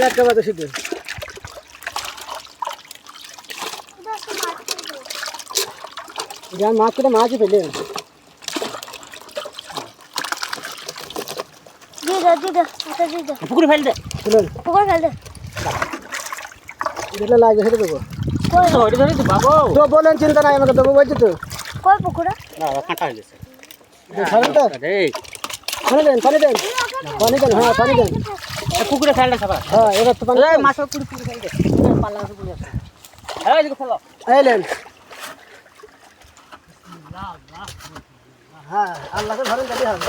একটা বাদে শীতে মাছ করে মাছই পেলে পুকুরে ফেল দে পুকুরে ফেল দে যেটা লাগবে সেটা দেবো ধরে ধরে তো বাবু তো বলেন চিন্তা নাই আমাকে দেবো বলছি তো কই পুকুরে না কাঁটা হয়ে গেছে ছাড়েন তো পানি দেন পানি দেন পানি দেন হ্যাঁ পানি দেন পুকুরে ফেল দে সবাই হ্যাঁ এবার তো পানি মাছ পুকুরে ফেল দে পাল্লা পুকুরে আছে এই দিকে ফেলো এলেন হ্যাঁ আল্লাহকে ধরেন তাহলে হবে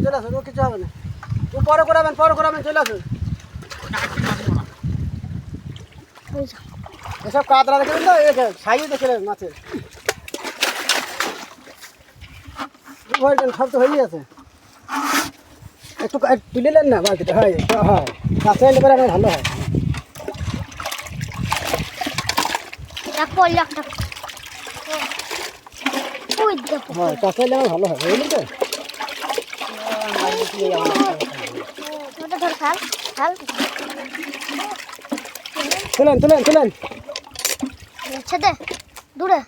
চলে আসুন ও কিছু হবে না ও পরে করাবেন চলে আসুন এসব কাতরা দেখবেন তো সাইজ দেখলেন মাছের সব তো হয়েই আছে একটু তুলে নেন না বালতিটা হয় হ্যাঁ কাছে এলে পরে আমার ভালো হয় হ্যাঁ কাছে এলে আমার ভালো হয় বুঝলেন তো তুলেন দূরে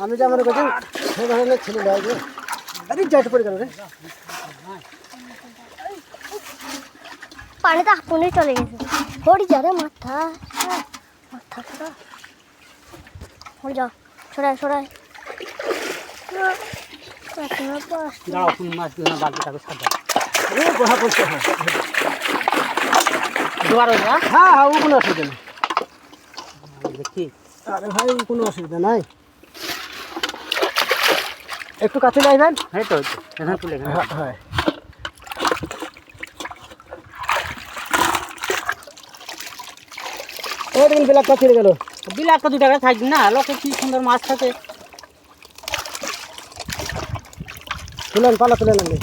আমি যা মনে করছি সে ধরনের ছেলে লাগবে আরে যাইতে পড়ে গেল রে পানিতে আপনি চলে গেছে পড়ি যা রে মাথা ছড়া পড়ি যা ছড়ায় দাও কোন মাছ দিও না বালতিটাকে সাদা ও বহা পড়ছে হ্যাঁ দুবার হয়ে যা হ্যাঁ ও কোনো অসুবিধা নেই দেখি আরে ভাই কোনো অসুবিধা নাই একটু কাছে যাইবেন এই তো এখানে তুলে এখানে হ্যাঁ ওই দিন বিলাকটা ছিঁড়ে গেল বিলাটটা 2 টাকা থাকবে না লোকে কি সুন্দর মাছ থাকে তুলেন পালা তুলেন আপনি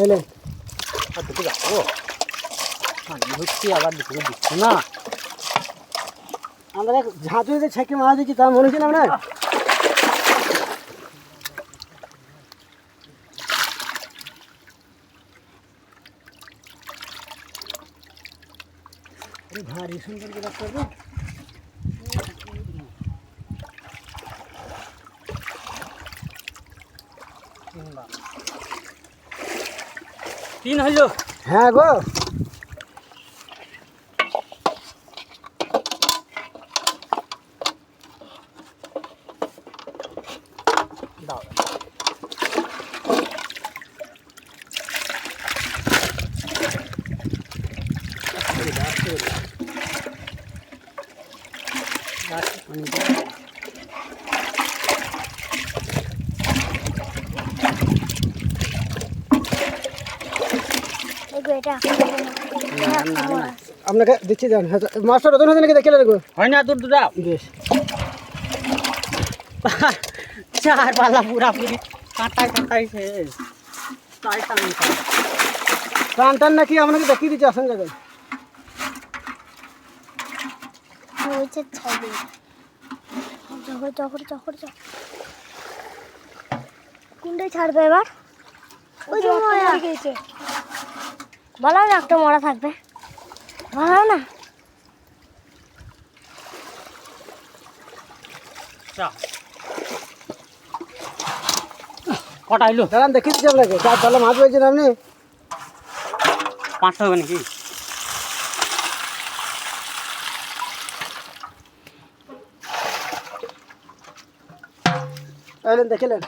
এলেন দেখে যাবো হচ্ছে আবার দেখে দিচ্ছি না আমরা ঝাঁচু যে ছেঁকে মারা দিচ্ছি তা মনে হচ্ছে না আপনার ভারী সুন্দর করে করবে তিন হইলো হ্যাঁ গো দাও আপনাকে দিচ্ছি দেন মাস্টার রতন হাতে নাকি দেখে রাখবো হয় না দূর দাও বেশ চার পাল্লা পুরাপুরি কাঁটাই শেষ টান টান নাকি আপনাকে দেখিয়ে দিচ্ছি আসেন যাবেন কোনটাই ছাড়বে এবার বলো না একটা মরা থাকবে বলো না কটা হইলো দাঁড়ান দেখিয়ে দিচ্ছি আপনাকে চার পাল্লা মাছ পেয়েছেন আপনি 500 হবে নাকি এলেন দেখলেন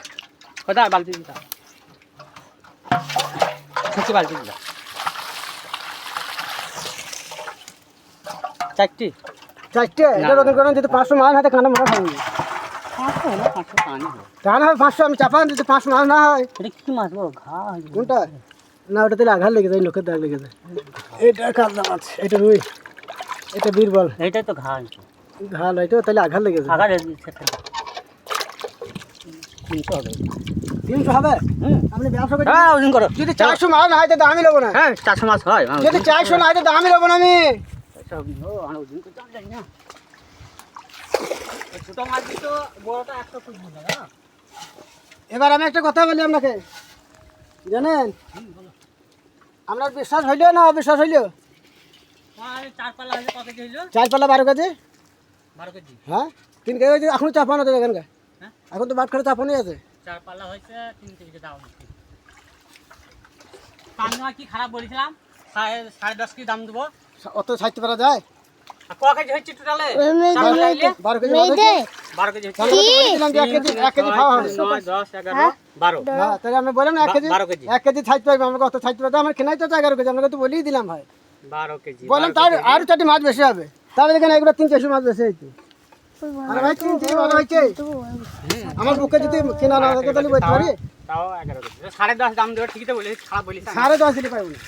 কোথায় বালতি দিতা সত্যি বালতি দিতা চারটি এটা রতন করেন যদি 500 মাছ হাতে কানা মারা খাবেন 500 হলো 500 পানি হবে তা না হয় 500 আমি চাপান যদি 500 মাছ না হয় এটা কি মাছ গো ঘা কোনটা না ওটা দিলে আঘাত লেগে যায় লোকের দাগ লেগে যায় এটা কাজলা মাছ এটা রুই এটা বীরবল এইটাই তো ঘা ঘা লইতো তাহলে আঘাত লেগে যায় আঘাত দিচ্ছে 300 হবে 300 হবে আপনি ব্যবসা করেন হ্যাঁ ওজন করো যদি 400 মাল না হয় তো আমি নেবো না হ্যাঁ 400 মাছ হয় যদি 400 না হয় তো আমি নেবো না আমি ওজন করতে জানি না ছোট মাছ তো বড়টা 100 ফুট মতো না এবার আমি একটা কথা বলি আপনাকে জানেন আপনার বিশ্বাস হইলো না অবিশ্বাস হইলো আর 4 পাল্লা হইলো কত কেজি হইলো 4 পাল্লা 12 কেজি 12 কেজি হ্যাঁ 3 কেজি হয়েছে এখনো চাপানো তো দেখেন গা হ্যাঁ এখন তো বাট করে চাপানোই আছে 4 পাল্লা হইছে 3 কেজি দাও নাকি কান্না কি খারাপ বলেছিলাম 10.5 কেজি দাম দেব অত সাইতে পারা যায় আর ক কেজি হচ্ছে টোটালে 12 কেজি মেয়ে দে 12 কেজি হচ্ছে তাহলে তো বলেছিলাম যে 1 কেজি খাওয়া হবে 9 10 11 12 হ্যাঁ তাহলে আমি বললাম না 1 কেজি 12 কেজি 1 কেজি ছাইতে পারবে আমাকে অত ছাইতে পারবে আমার কেনাই তো 11 কেজি আপনাকে তো বলেই দিলাম ভাই 12 কেজি বললাম তার আরো 4টি মাছ বেশি হবে তাহলে এখানে এগুলো 300 মাছ বেশি হয়েছে আরে ভাই 3 কেজি ভালো হয়েছে আমার বুকে যদি কেনা না থাকে তাহলে বলতে পারি তাও 11 কেজি 10.5 দাম দেব ঠিকই তো বলেছি খারাপ বলিস 10.5 দিতে পারবো না